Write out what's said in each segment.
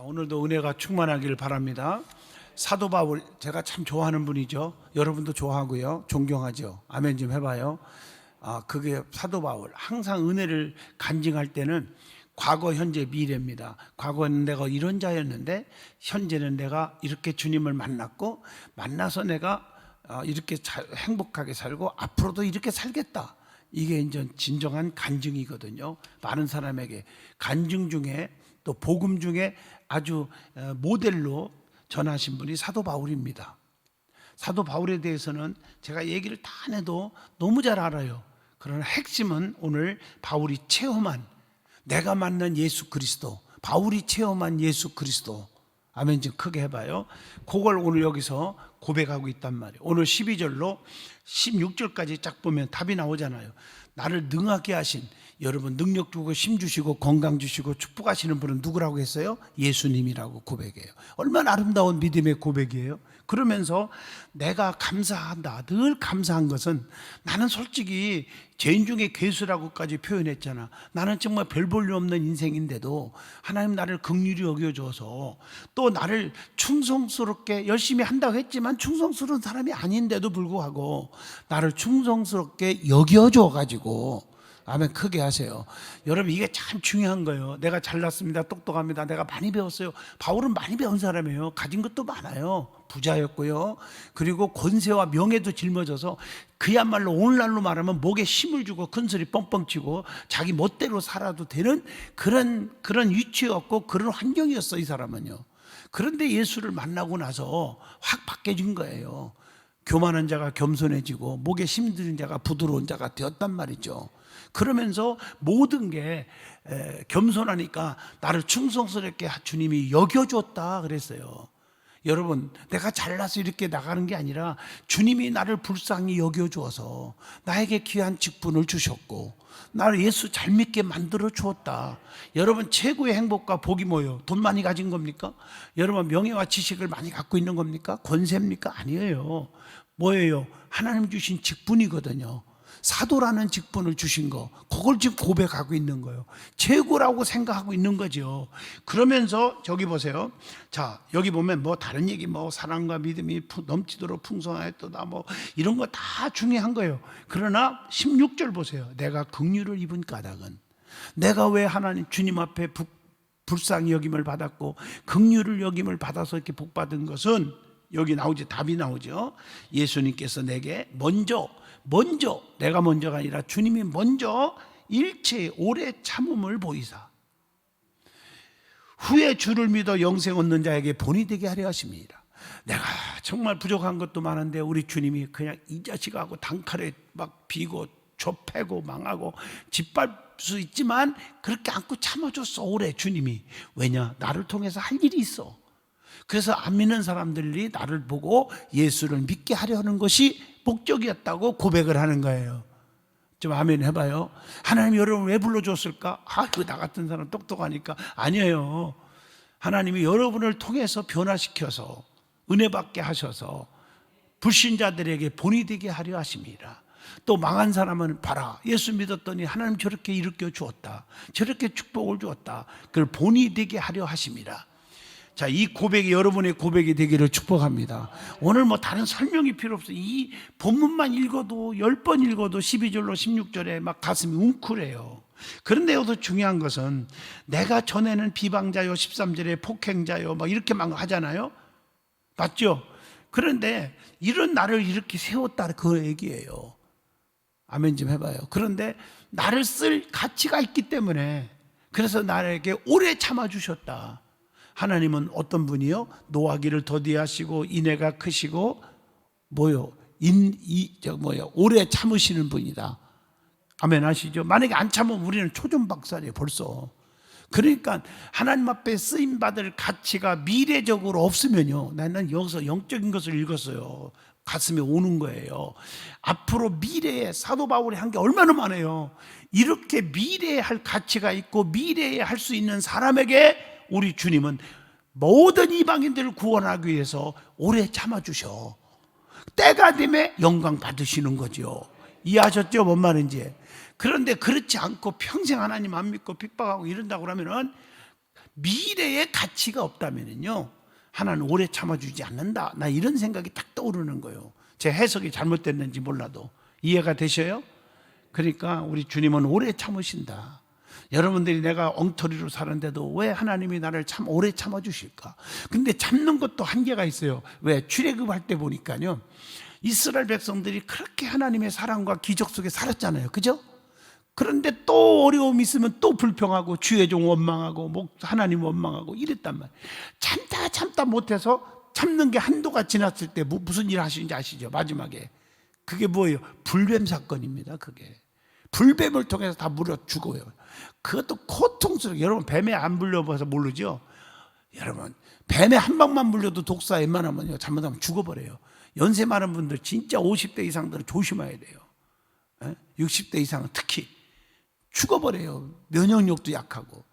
오늘도 은혜가 충만하기를 바랍니다. 사도 바울, 제가 참 좋아하는 분이죠. 여러분도 좋아하고요. 존경하죠. 아멘 좀 해봐요. 그게 사도 바울. 항상 은혜를 간증할 때는 과거, 현재, 미래입니다. 과거는 내가 이런 자였는데 현재는 내가 이렇게 주님을 만났고 만나서 내가 이렇게 행복하게 살고 앞으로도 이렇게 살겠다. 이게 이제 진정한 간증이거든요. 많은 사람에게 간증 중에 또 복음 중에 아주 모델로 전하신 분이 사도 바울입니다. 사도 바울에 대해서는 제가 얘기를 다 안 해도 너무 잘 알아요. 그러나 핵심은 오늘 바울이 체험한, 내가 만난 예수 그리스도, 바울이 체험한 예수 그리스도. 아멘 좀 크게 해봐요. 그걸 오늘 여기서 고백하고 있단 말이에요. 오늘 12절로 16절까지 쫙 보면 답이 나오잖아요. 나를 능하게 하신, 여러분 능력 주고 힘 주시고 건강 주시고 축복하시는 분은 누구라고 했어요? 예수님이라고 고백해요. 얼마나 아름다운 믿음의 고백이에요. 그러면서 내가 감사한다, 늘 감사한 것은, 나는 솔직히 죄인 중에 괴수라고까지 표현했잖아. 나는 정말 별 볼 일 없는 인생인데도 하나님 나를 긍휼히 여겨줘서, 또 나를 충성스럽게 열심히 한다고 했지만 충성스러운 사람이 아닌데도 불구하고 나를 충성스럽게 여겨줘가지고, 아멘 크게 하세요. 여러분 이게 참 중요한 거예요. 내가 잘났습니다, 똑똑합니다, 내가 많이 배웠어요. 바울은 많이 배운 사람이에요. 가진 것도 많아요. 부자였고요. 그리고 권세와 명예도 짊어져서 그야말로 오늘날로 말하면 목에 힘을 주고 큰소리 뻥뻥 치고 자기 멋대로 살아도 되는 그런 위치였고 그런 환경이었어, 이 사람은요. 그런데 예수를 만나고 나서 확 바뀌어진 거예요. 교만한 자가 겸손해지고 목에 힘든 자가 부드러운 자가 되었단 말이죠. 그러면서 모든 게 겸손하니까 나를 충성스럽게 주님이 여겨줬다 그랬어요. 여러분, 내가 잘나서 이렇게 나가는 게 아니라 주님이 나를 불쌍히 여겨주어서 나에게 귀한 직분을 주셨고 나를 예수 잘 믿게 만들어 주었다. 여러분, 최고의 행복과 복이 뭐예요? 돈 많이 가진 겁니까? 여러분, 명예와 지식을 많이 갖고 있는 겁니까? 권세입니까? 아니에요. 뭐예요? 하나님 주신 직분이거든요. 사도라는 직분을 주신 거, 그걸 지금 고백하고 있는 거예요. 최고라고 생각하고 있는 거죠. 그러면서 저기 보세요. 자, 여기 보면 뭐 다른 얘기, 뭐 사랑과 믿음이 넘치도록 풍성하였도다, 뭐 이런 거 다 중요한 거예요. 그러나 16절 보세요. 내가 긍휼을 입은 까닭은, 내가 왜 하나님 주님 앞에 불쌍히 여김을 받았고 긍휼을 여김을 받아서 이렇게 복 받은 것은, 여기 나오지, 답이 나오죠. 예수님께서 내게 먼저 내가 먼저가 아니라 주님이 먼저 일체의 오래 참음을 보이사 후에 주를 믿어 영생 얻는 자에게 본이 되게 하려 하십니다. 내가 정말 부족한 것도 많은데 우리 주님이 그냥 이 자식하고 단칼에 막 비고 좁패고 망하고 짓밟을 수 있지만 그렇게 안고 참아줬어, 오래 주님이. 왜냐? 나를 통해서 할 일이 있어. 그래서 안 믿는 사람들이 나를 보고 예수를 믿게 하려는 것이 목적이었다고 고백을 하는 거예요. 좀 아멘 해봐요. 하나님 여러분 왜 불러줬을까? 나 같은 사람 똑똑하니까. 아니에요. 하나님이 여러분을 통해서 변화시켜서 은혜 받게 하셔서 불신자들에게 본이 되게 하려 하십니다. 또 망한 사람은 봐라, 예수 믿었더니 하나님 저렇게 일으켜 주었다, 저렇게 축복을 주었다, 그걸 본이 되게 하려 하십니다. 자, 이 고백이 여러분의 고백이 되기를 축복합니다. 오늘 뭐 다른 설명이 필요 없어요. 이 본문만 읽어도 10번 읽어도 12절로 16절에 막 가슴이 웅크래요. 그런데 여기서 중요한 것은 내가 전에는 비방자요, 13절에 폭행자요, 막 이렇게 막 하잖아요. 맞죠? 그런데 이런 나를 이렇게 세웠다, 그 얘기예요. 아멘 좀 해봐요. 그런데 나를 쓸 가치가 있기 때문에, 그래서 나에게 오래 참아주셨다. 하나님은 어떤 분이요? 노하기를 더디하시고 인애가 크시고 오래 참으시는 분이다. 아멘 하시죠? 만약에 안 참으면 우리는 초전박살이에요 벌써. 그러니까 하나님 앞에 쓰임받을 가치가 미래적으로 없으면요, 나는 여기서 영적인 것을 읽었어요. 가슴에 오는 거예요. 앞으로 미래에 사도 바울이 한 게 얼마나 많아요. 이렇게 미래에 할 가치가 있고 미래에 할 수 있는 사람에게 우리 주님은 모든 이방인들을 구원하기 위해서 오래 참아주셔. 때가 되면 영광 받으시는 거죠. 이해하셨죠? 뭔 말인지. 그런데 그렇지 않고 평생 하나님 안 믿고 핍박하고 이런다고 그러면은 미래의 가치가 없다면요, 하나는 오래 참아주지 않는다. 나 이런 생각이 딱 떠오르는 거예요. 제 해석이 잘못됐는지 몰라도 이해가 되셔요? 그러니까 우리 주님은 오래 참으신다. 여러분들이 내가 엉터리로 사는데도 왜 하나님이 나를 참 오래 참아주실까? 근데 참는 것도 한계가 있어요. 왜? 출애굽할 때 보니까요, 이스라엘 백성들이 그렇게 하나님의 사랑과 기적 속에 살았잖아요. 그죠? 그런데 또 어려움이 있으면 또 불평하고 주의 종 원망하고 하나님 원망하고 이랬단 말이에요. 참다 못해서 참는 게 한도가 지났을 때 무슨 일 하시는지 아시죠? 마지막에 그게 뭐예요? 불뱀 사건입니다. 그게 불뱀을 통해서 다 물어 죽어요. 그것도 고통스러워. 여러분, 뱀에 안 물려봐서 모르죠? 여러분, 뱀에 한 방만 물려도 독사 웬만하면요, 잘못하면 죽어버려요. 연세 많은 분들, 진짜 50대 이상들은 조심해야 돼요. 60대 이상은 특히 죽어버려요. 면역력도 약하고.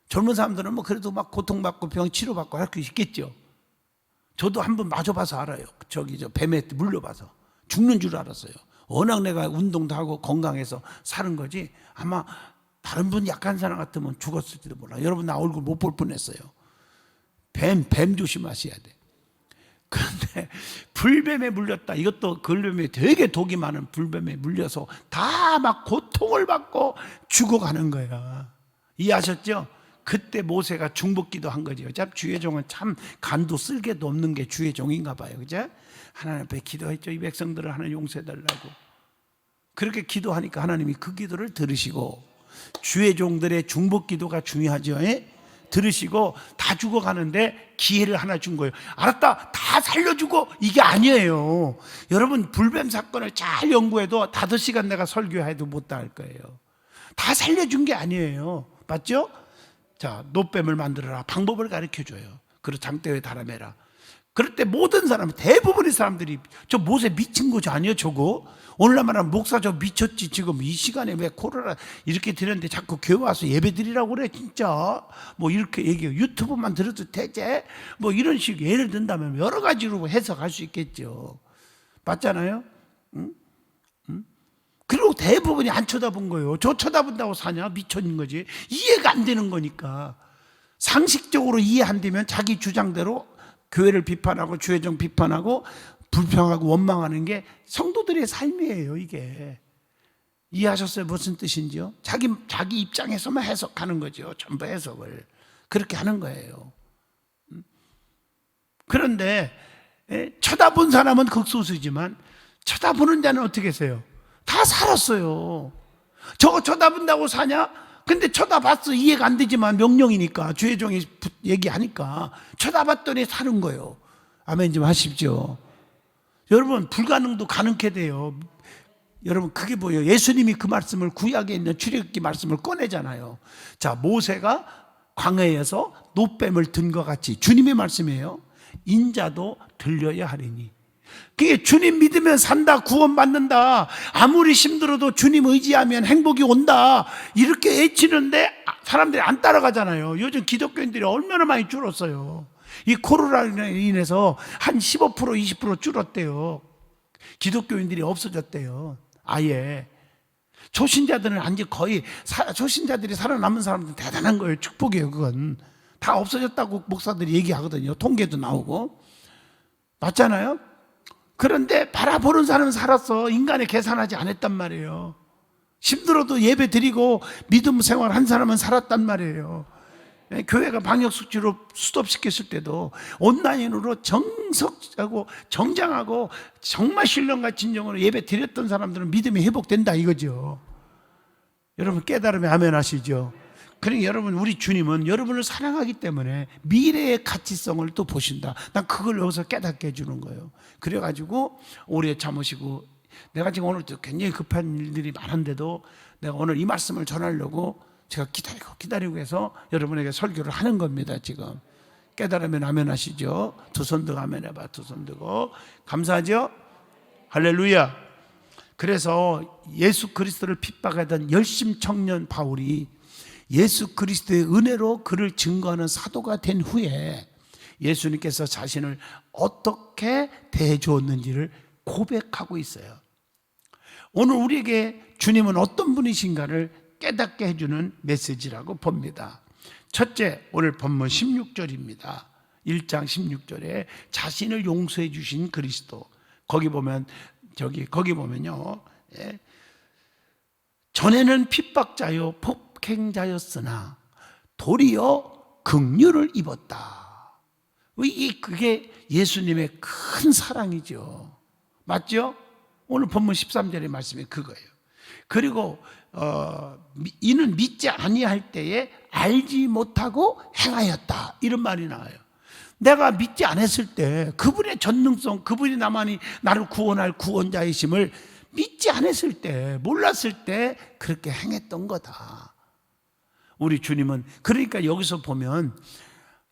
젊은 사람들은 그래도 막 고통받고 병 치료받고 할 수 있겠죠. 저도 한번 맞아봐서 알아요. 뱀에 물려봐서 죽는 줄 알았어요. 워낙 내가 운동도 하고 건강해서 사는 거지, 아마 다른 분 약한 사람 같으면 죽었을지도 몰라. 여러분, 나 얼굴 못 볼 뻔했어요. 뱀 조심하셔야 돼. 그런데 불뱀에 물렸다. 이것도 걸뱀에 되게 독이 많은 불뱀에 물려서 다 막 고통을 받고 죽어가는 거야. 이해하셨죠? 그때 모세가 중복기도 한 거죠. 주의 종은 참 간도 쓸개도 없는 게 주의 종인가 봐요. 그죠? 하나님 앞에 기도했죠. 이 백성들을 하나님 용서해달라고. 그렇게 기도하니까 하나님이 그 기도를 들으시고, 주의 종들의 중복기도가 중요하죠. 들으시고 다 죽어가는데 기회를 하나 준 거예요. 알았다, 다 살려주고. 이게 아니에요. 여러분, 불뱀 사건을 잘 연구해도 5시간 내가 설교해도 못 다 할 거예요. 다 살려준 게 아니에요. 맞죠? 자, 노뱀을 만들어라. 방법을 가르쳐줘요. 그리고 장대에 달아매라. 그럴 때 모든 사람, 대부분의 사람들이 저 모세 미친 거지 아니에요 저거? 오늘날 말하면 목사 저 미쳤지, 지금 이 시간에 왜 코로나 이렇게 드렸는데 자꾸 교회 와서 예배 드리라고 그래 진짜. 이렇게 얘기해요. 유튜브만 들어도 되제? 이런 식 예를 든다면 여러 가지로 해석할 수 있겠죠. 맞잖아요? 응? 그리고 대부분이 안 쳐다본 거예요. 저 쳐다본다고 사냐? 미쳤는 거지. 이해가 안 되는 거니까. 상식적으로 이해 안 되면 자기 주장대로 교회를 비판하고 주의종 비판하고 불평하고 원망하는 게 성도들의 삶이에요. 이게 이해하셨어요? 무슨 뜻인지요? 자기 입장에서만 해석하는 거죠. 전부 해석을 그렇게 하는 거예요. 그런데 쳐다본 사람은 극소수지만 쳐다보는 자는 어떻게 했어요? 다 살았어요. 저거 쳐다본다고 사냐? 근데 쳐다봤어. 이해가 안 되지만 명령이니까, 주의 종이 얘기하니까 쳐다봤더니 사는 거예요. 아멘 좀 하십시오. 여러분, 불가능도 가능케 돼요. 여러분, 그게 뭐예요? 예수님이 그 말씀을, 구약에 있는 출애굽기 말씀을 꺼내잖아요. 자, 모세가 광야에서 노뱀을 든 것 같이, 주님의 말씀이에요. 인자도 들려야 하리니. 그게 주님 믿으면 산다, 구원받는다, 아무리 힘들어도 주님 의지하면 행복이 온다, 이렇게 외치는데 사람들이 안 따라가잖아요. 요즘 기독교인들이 얼마나 많이 줄었어요. 이 코로나로 인해서 한 15% 20% 줄었대요. 기독교인들이 없어졌대요. 아예. 초신자들은 아니 거의 초신자들이 살아남은 사람들은 대단한 거예요. 축복이에요. 그건 다 없어졌다고 목사들이 얘기하거든요. 통계도 나오고. 맞잖아요. 그런데 바라보는 사람은 살았어. 인간의 계산하지 않았단 말이에요. 힘들어도 예배 드리고 믿음 생활 한 사람은 살았단 말이에요. 교회가 방역수치로 스톱시켰을 때도 온라인으로 정석하고 정장하고 정말 신령과 진정으로 예배 드렸던 사람들은 믿음이 회복된다 이거죠. 여러분 깨달으면 아멘 하시죠. 그러니까 여러분, 우리 주님은 여러분을 사랑하기 때문에 미래의 가치성을 또 보신다. 난 그걸 여기서 깨닫게 해주는 거예요. 그래가지고 오래 참으시고, 내가 지금 오늘 굉장히 급한 일들이 많은데도 내가 오늘 이 말씀을 전하려고 제가 기다리고 해서 여러분에게 설교를 하는 겁니다. 지금 깨달으면 아멘 하시죠. 두 손 들고 아멘 해봐. 두 손 들고. 감사하죠? 할렐루야. 그래서 예수 그리스도를 핍박하던 열심 청년 바울이 예수 그리스도의 은혜로 그를 증거하는 사도가 된 후에 예수님께서 자신을 어떻게 대해주었는지를 고백하고 있어요. 오늘 우리에게 주님은 어떤 분이신가를 깨닫게 해주는 메시지라고 봅니다. 첫째, 오늘 본문 16절입니다. 1장 16절에 자신을 용서해 주신 그리스도. 거기 보면요. 예. 전에는 핍박자요 폭행자였으나 도리어 긍휼을 입었다. 그게 예수님의 큰 사랑이죠. 맞죠? 오늘 본문 13절의 말씀이 그거예요. 그리고 이는 믿지 아니할 때에 알지 못하고 행하였다, 이런 말이 나와요. 내가 믿지 않았을 때 그분의 전능성, 그분이 나를 구원할 구원자이심을 믿지 않았을 때, 몰랐을 때 그렇게 행했던 거다. 우리 주님은, 그러니까 여기서 보면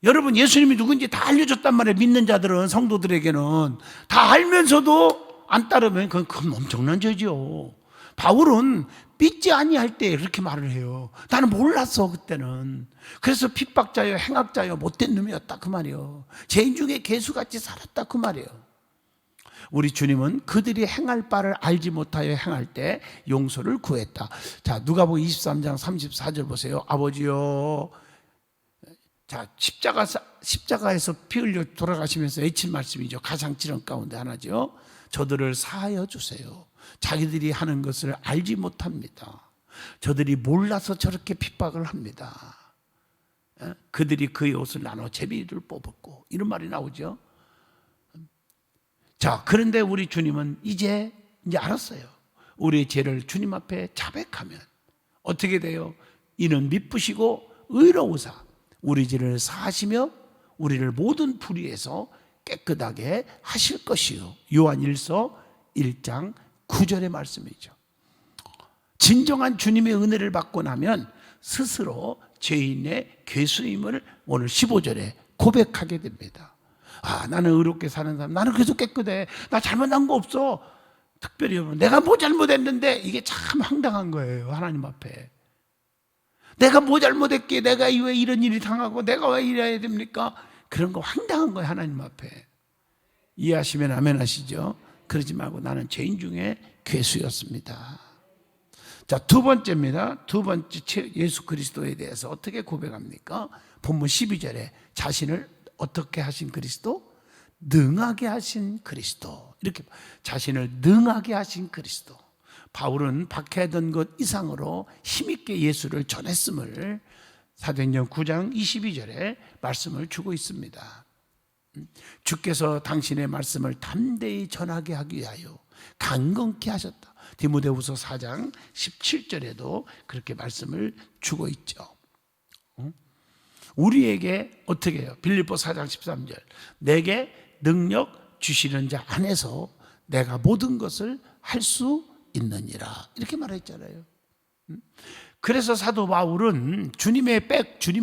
여러분, 예수님이 누군지 다 알려줬단 말이에요. 믿는 자들은, 성도들에게는 다 알면서도 안 따르면 그건 엄청난 죄죠. 바울은 믿지 아니할 때 그렇게 말을 해요. 나는 몰랐어 그때는. 그래서 핍박자요 행악자요 못된 놈이었다 그 말이에요. 죄인 중에 개수같이 살았다 그 말이에요. 우리 주님은 그들이 행할 바를 알지 못하여 행할 때 용서를 구했다. 자, 누가복음 23장 34절 보세요. 아버지요, 자, 십자가에서 피 흘려 돌아가시면서 외친 말씀이죠. 가장 지렁 가운데 하나죠. 저들을 사하여 주세요. 자기들이 하는 것을 알지 못합니다. 저들이 몰라서 저렇게 핍박을 합니다. 그들이 그의 옷을 나눠 제비를 뽑았고, 이런 말이 나오죠. 자, 그런데 우리 주님은 이제 알았어요. 우리의 죄를 주님 앞에 자백하면 어떻게 돼요? 이는 미쁘시고 의로우사 우리 죄를 사하시며 우리를 모든 불의에서 깨끗하게 하실 것이요. 요한 1서 1장 9절의 말씀이죠. 진정한 주님의 은혜를 받고 나면 스스로 죄인의 괴수임을 오늘 15절에 고백하게 됩니다. 아, 나는 의롭게 사는 사람, 나는 계속 깨끗해, 나 잘못한 거 없어. 특별히 여러분, 내가 뭐 잘못했는데, 이게 참 황당한 거예요. 하나님 앞에 내가 뭐 잘못했기에 내가 왜 이런 일이 당하고 내가 왜 이래야 됩니까? 그런 거 황당한 거예요. 하나님 앞에. 이해하시면 아멘 하시죠. 그러지 말고 나는 죄인 중에 괴수였습니다. 자, 두 번째입니다. 두 번째, 예수 그리스도에 대해서 어떻게 고백합니까? 본문 12절에 자신을 어떻게 하신 그리스도? 능하게 하신 그리스도. 이렇게 자신을 능하게 하신 그리스도. 바울은 박해하던 것 이상으로 힘있게 예수를 전했음을 사도행전 9장 22절에 말씀을 주고 있습니다. 주께서 당신의 말씀을 담대히 전하게 하기 위하여 강건케 하셨다. 디모데후서 4장 17절에도 그렇게 말씀을 주고 있죠. 우리에게 어떻게 해요? 빌립보 4장 13절, 내게 능력 주시는 자 안에서 내가 모든 것을 할 수 있느니라, 이렇게 말했잖아요. 그래서 사도 바울은 주님의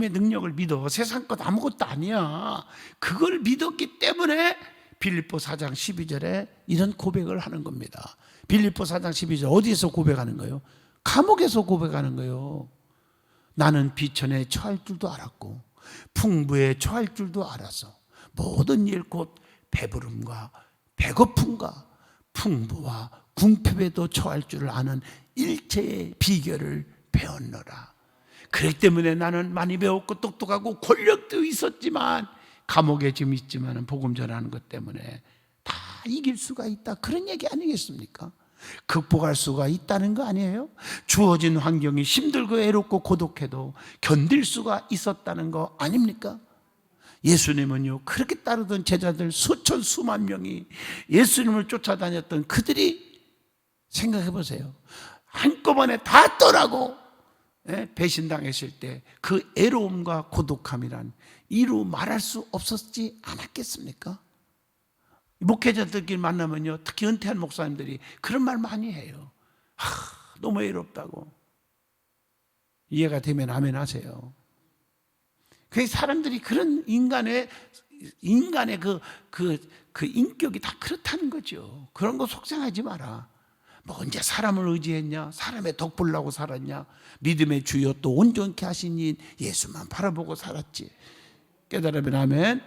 능력을 믿어. 세상 것 아무것도 아니야. 그걸 믿었기 때문에 빌립보 4장 12절에 이런 고백을 하는 겁니다. 빌립보 4장 12절 어디에서 고백하는 거예요? 감옥에서 고백하는 거예요. 나는 비천에 처할 줄도 알았고 풍부에 처할 줄도 알아서 모든 일 곧 배부름과 배고픔과 풍부와 궁핍에도 처할 줄을 아는 일체의 비결을 배웠노라. 그렇기 때문에 나는 많이 배웠고 똑똑하고 권력도 있었지만 감옥에 지금 있지만 복음 전하는 것 때문에 다 이길 수가 있다, 그런 얘기 아니겠습니까? 극복할 수가 있다는 거 아니에요? 주어진 환경이 힘들고 외롭고 고독해도 견딜 수가 있었다는 거 아닙니까? 예수님은요, 그렇게 따르던 제자들 수천 수만 명이 예수님을 쫓아다녔던 그들이 생각해 보세요. 한꺼번에 다 떠나고 배신당했을 때 그 애로움과 고독함이란 이루 말할 수 없었지 않았겠습니까? 목회자들끼리 만나면요, 특히 은퇴한 목사님들이 그런 말 많이 해요. 너무 외롭다고. 이해가 되면 아멘 하세요. 그 사람들이 그런 인간의 그 인격이 다 그렇다는 거죠. 그런 거 속상하지 마라. 뭐 언제 사람을 의지했냐? 사람의 덕 보려고 살았냐? 믿음의 주여 또 온전케 하신 이 예수만 바라보고 살았지. 깨달으면 아멘.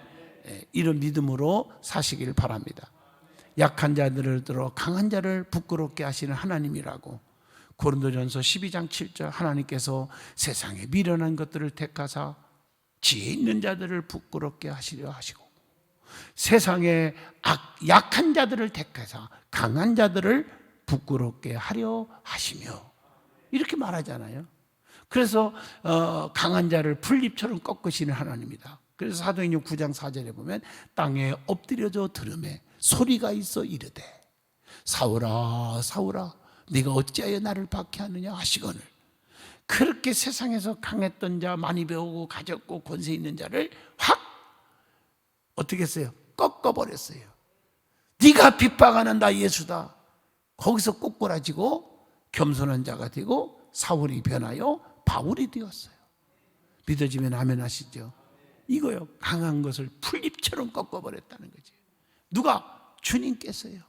이런 믿음으로 사시길 바랍니다. 약한 자들을 들어 강한 자를 부끄럽게 하시는 하나님이라고 고린도전서 12장 7절, 하나님께서 세상에 미련한 것들을 택하사 지혜 있는 자들을 부끄럽게 하시려 하시고 세상의 약한 자들을 택해서 강한 자들을 부끄럽게 하려 하시며 이렇게 말하잖아요. 그래서 강한 자를 풀잎처럼 꺾으시는 하나님이다. 그래서 사도행전 9장 4절에 보면 땅에 엎드려져 들으매 소리가 있어 이르되 사울아 사울아 네가 어찌하여 나를 박해하느냐 하시거늘. 그렇게 세상에서 강했던 자, 많이 배우고 가졌고 권세 있는 자를 확 어떻게 했어요? 꺾어버렸어요. 네가 핍박하는 나 예수다. 거기서 꼬꾸라지고 겸손한 자가 되고 사울이 변하여 바울이 되었어요. 믿어지면 아멘 하시죠. 이거요, 강한 것을 풀잎처럼 꺾어버렸다는 거지. 누가? 주님께서요.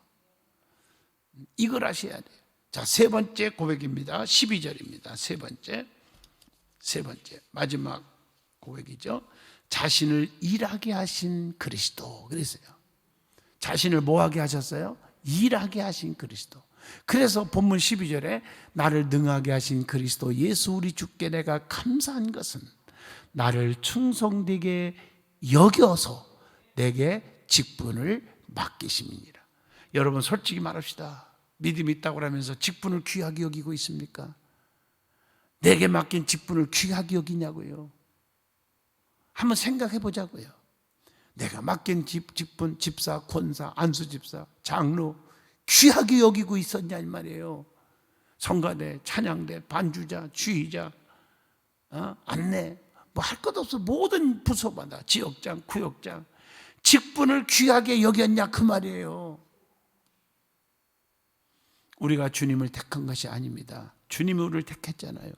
이걸 하셔야 돼요. 자, 세 번째 고백입니다. 12절입니다. 세 번째 마지막 고백이죠. 자신을 일하게 하신 그리스도. 그랬어요. 자신을 뭐하게 하셨어요? 일하게 하신 그리스도. 그래서 본문 12절에 나를 능하게 하신 그리스도 예수 우리 주께 내가 감사한 것은 나를 충성되게 여겨서 내게 직분을 맡기심이니라. 여러분 솔직히 말합시다. 믿음이 있다고 하면서 직분을 귀하게 여기고 있습니까? 내게 맡긴 직분을 귀하게 여기냐고요. 한번 생각해 보자고요. 내가 맡긴 직분, 집사, 권사, 안수집사, 장로 귀하게 여기고 있었냐 이 말이에요. 성가대, 찬양대, 반주자, 주의자, 안내 뭐 할 것 없어. 모든 부서마다 지역장, 구역장 직분을 귀하게 여겼냐 그 말이에요. 우리가 주님을 택한 것이 아닙니다. 주님이 우리를 택했잖아요.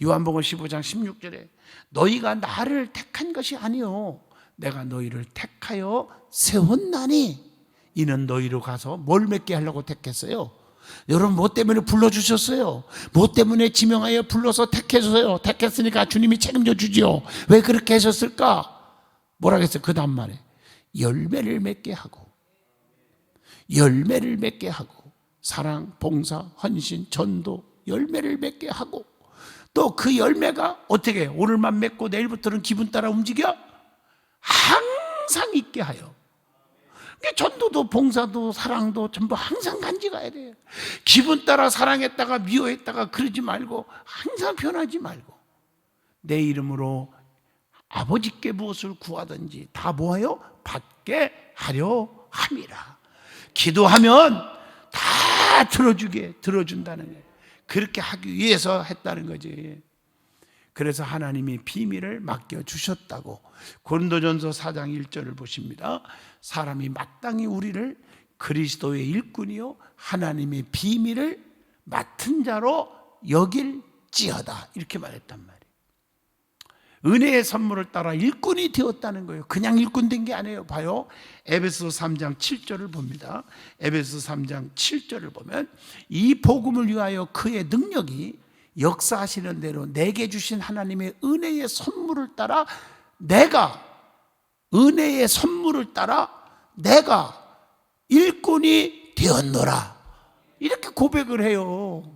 요한복음 15장 16절에 너희가 나를 택한 것이 아니요 내가 너희를 택하여 세웠나니 이는 너희로 가서 뭘 맺게 하려고 택했어요? 여러분 뭐 때문에 불러주셨어요? 뭐 때문에 지명하여 불러서 택했어요? 택했으니까 주님이 책임져 주지요. 왜 그렇게 하셨을까? 뭐라 그랬어요? 그 다음 말에 열매를 맺게 하고 사랑, 봉사, 헌신, 전도 열매를 맺게 하고 또 그 열매가 어떻게 오늘만 맺고 내일부터는 기분 따라 움직여? 항상 있게 하여. 전도도 봉사도 사랑도 전부 항상 간직해야 돼요. 기분 따라 사랑했다가 미워했다가 그러지 말고 항상 변하지 말고 내 이름으로 아버지께 무엇을 구하든지 다 뭐하여? 받게 하려 함이라. 기도하면 다 들어준다는 거예요. 그렇게 하기 위해서 했다는 거지. 그래서 하나님이 비밀을 맡겨주셨다고 고린도전서 4장 1절을 보십니다. 사람이 마땅히 우리를 그리스도의 일꾼이요 하나님의 비밀을 맡은 자로 여길지어다 이렇게 말했단 말이에요. 은혜의 선물을 따라 일꾼이 되었다는 거예요. 그냥 일꾼 된 게 아니에요. 봐요. 에베소서 3장 7절을 봅니다. 에베소서 3장 7절을 보면 이 복음을 위하여 그의 능력이 역사하시는 대로 내게 주신 하나님의 은혜의 선물을 따라 내가 일꾼이 되었노라 이렇게 고백을 해요.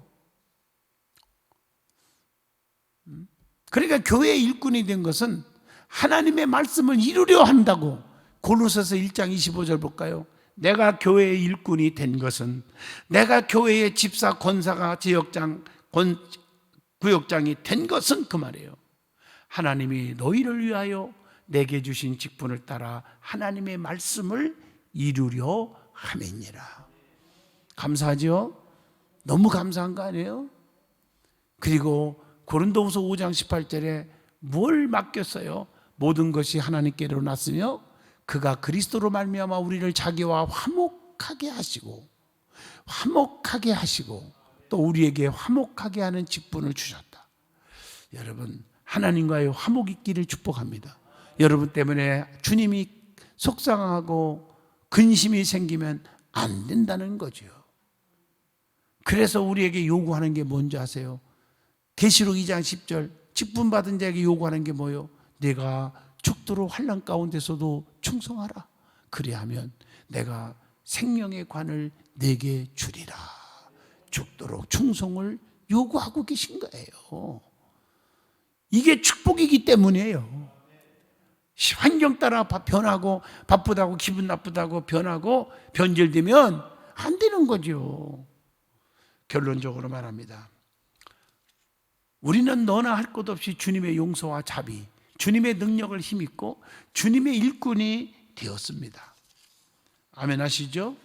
그러니까 교회의 일꾼이 된 것은 하나님의 말씀을 이루려 한다고. 골로새서 1장 25절 볼까요? 내가 교회의 일꾼이 된 것은 내가 교회의 집사, 권사가, 지역장, 구역장이 된 것은 그 말이에요. 하나님이 너희를 위하여 내게 주신 직분을 따라 하나님의 말씀을 이루려 함이니라. 감사하죠? 너무 감사한 거 아니에요? 그리고 고린도후서 5장 18절에 뭘 맡겼어요? 모든 것이 하나님께로 났으며 그가 그리스도로 말미암아 우리를 자기와 화목하게 하시고 또 우리에게 화목하게 하는 직분을 주셨다. 여러분 하나님과의 화목이 있기를 축복합니다. 여러분 때문에 주님이 속상하고 근심이 생기면 안 된다는 거죠. 그래서 우리에게 요구하는 게 뭔지 아세요? 계시록 2장 10절 직분 받은 자에게 요구하는 게 뭐예요? 내가 죽도록 환난 가운데서도 충성하라. 그리하면 내가 생명의 관을 내게 주리라. 죽도록 충성을 요구하고 계신 거예요. 이게 축복이기 때문이에요. 환경 따라 변하고 바쁘다고 기분 나쁘다고 변하고 변질되면 안 되는 거죠. 결론적으로 말합니다. 우리는 너나 할 것 없이 주님의 용서와 자비, 주님의 능력을 힘입고 주님의 일꾼이 되었습니다. 아멘 하시죠?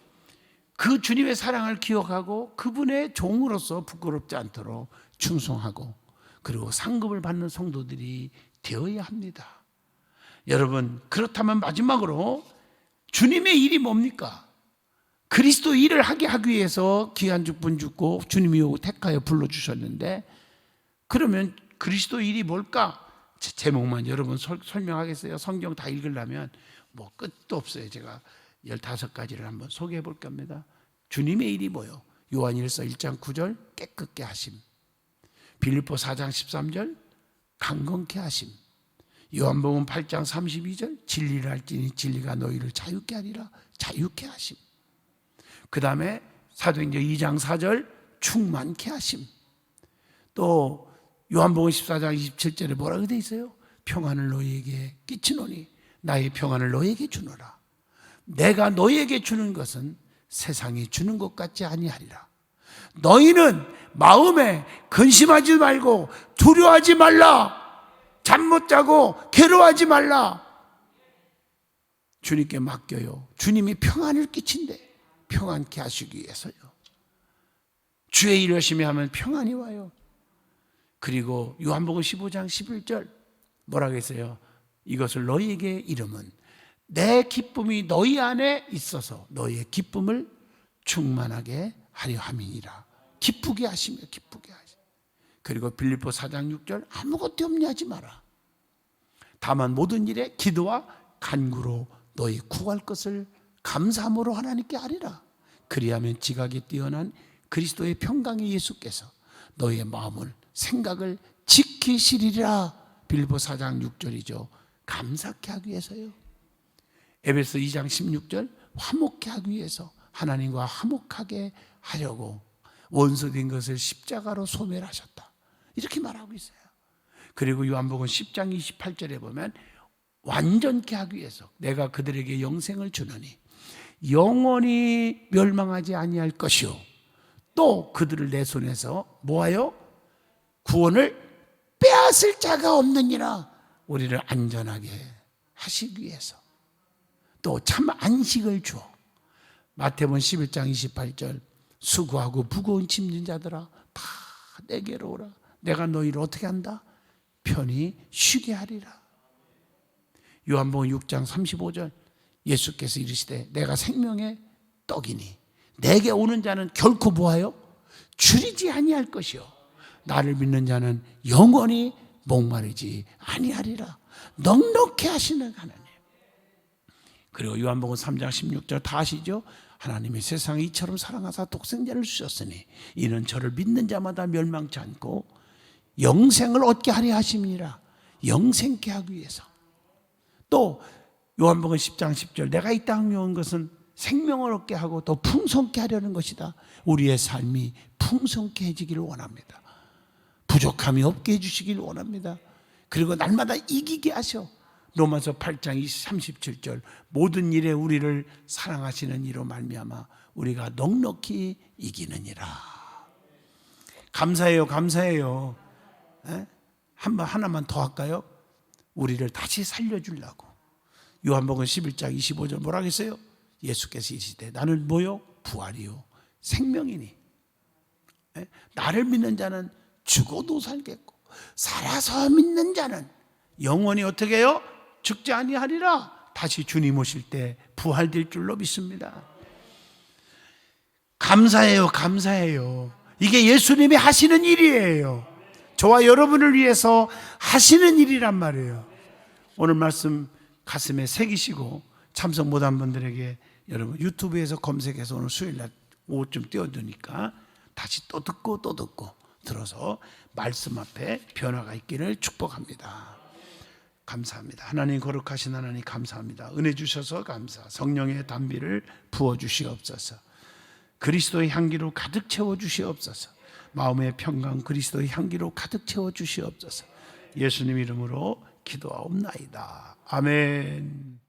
그 주님의 사랑을 기억하고 그분의 종으로서 부끄럽지 않도록 충성하고 그리고 상급을 받는 성도들이 되어야 합니다. 여러분, 그렇다면 마지막으로 주님의 일이 뭡니까? 그리스도 일을 하게 하기 위해서 귀한 죽분 죽고 주님이 택하여 불러주셨는데, 그러면 그리스도 일이 뭘까? 제목만 여러분 설명하겠어요? 성경 다 읽으려면 뭐 끝도 없어요. 제가 15가지를 한번 소개해 볼 겁니다. 주님의 일이 뭐요? 요한일서 1장 9절 깨끗게 하심, 빌립보 4장 13절 강건케 하심, 요한복음 8장 32절 진리를 알지니 진리가 너희를 자유케 하리라, 자유케 하심. 그 다음에 사도행전 2장 4절 충만케 하심. 또 요한복음 14장 27절에 뭐라고 되어 있어요? 평안을 너희에게 끼치노니 나의 평안을 너희에게 주노라. 내가 너희에게 주는 것은 세상이 주는 것 같지 아니하리라. 너희는 마음에 근심하지 말고 두려워하지 말라. 잠 못 자고 괴로워하지 말라. 주님께 맡겨요. 주님이 평안을 끼친대. 평안케 하시기 위해서요. 주의 일 열심히 하면 평안이 와요. 그리고 요한복음 15장 11절 뭐라고 했어요? 이것을 너희에게 이름은 내 기쁨이 너희 안에 있어서 너희의 기쁨을 충만하게 하려 함이니라. 기쁘게 하시며 기쁘게 하시며. 그리고 빌립보 4장 6절 아무것도 염려하지 마라. 다만 모든 일에 기도와 간구로 너희 구할 것을 감사함으로 하나님께 아뢰라. 그리하면 지각이 뛰어난 그리스도의 평강의 예수께서 너희의 마음을 생각을 지키시리라. 빌립보 4장 6절이죠. 감사케 하기 위해서요. 에베소 2장 16절 화목케 하기 위해서 하나님과 화목하게 하려고 원수된 것을 십자가로 소멸하셨다. 이렇게 말하고 있어요. 그리고 요한복음 10장 28절에 보면 완전케 하기 위해서 내가 그들에게 영생을 주노니 영원히 멸망하지 아니할 것이요 또 그들을 내 손에서 뭐하여 구원을 빼앗을 자가 없느니라. 우리를 안전하게 하시기 위해서 또 참 안식을 주어 마태복음 11장 28절 수고하고 무거운 짐진 자들아 다 내게로 오라. 내가 너희를 어떻게 한다? 편히 쉬게 하리라. 요한복음 6장 35절 예수께서 이르시되 내가 생명의 떡이니 내게 오는 자는 결코 뭐하여 줄이지 아니할 것이요 나를 믿는 자는 영원히 목마르지 아니하리라. 넉넉히 하시는 하나님. 그리고 요한복음 3장 16절 다 아시죠? 하나님이 세상을 이처럼 사랑하사 독생자를 주셨으니 이는 저를 믿는 자마다 멸망치 않고 영생을 얻게 하려 하심이라. 영생케 하기 위해서. 또 요한복음 10장 10절 내가 이 땅에 온 것은 생명을 얻게 하고 더 풍성케 하려는 것이다. 우리의 삶이 풍성케 해지기를 원합니다. 부족함이 없게 해주시길 원합니다. 그리고 날마다 이기게 하셔. 로마서 8장 37절 모든 일에 우리를 사랑하시는 이로 말미암아 우리가 넉넉히 이기느니라. 감사해요. 감사해요. 하나만 더 할까요? 우리를 다시 살려주려고. 요한복음 11장 25절 뭐라고 했어요? 예수께서 이르시되 나는 뭐요? 부활이요 생명이니 나를 믿는 자는 죽어도 살겠고 살아서 믿는 자는 영원히 어떻게 해요? 죽지 아니하리라. 다시 주님 오실 때 부활될 줄로 믿습니다. 감사해요. 감사해요. 이게 예수님이 하시는 일이에요. 저와 여러분을 위해서 하시는 일이란 말이에요. 오늘 말씀 가슴에 새기시고 참석 못한 분들에게 여러분 유튜브에서 검색해서 오늘 수요일날 오후쯤 띄워두니까 다시 또 듣고 또 듣고 들어서 말씀 앞에 변화가 있기를 축복합니다. 감사합니다. 하나님 거룩하신 하나님 감사합니다. 은혜 주셔서 감사. 성령의 단비를 부어주시옵소서. 그리스도의 향기로 가득 채워주시옵소서. 마음의 평강 그리스도의 향기로 가득 채워주시옵소서. 예수님 이름으로 기도하옵나이다. 아멘.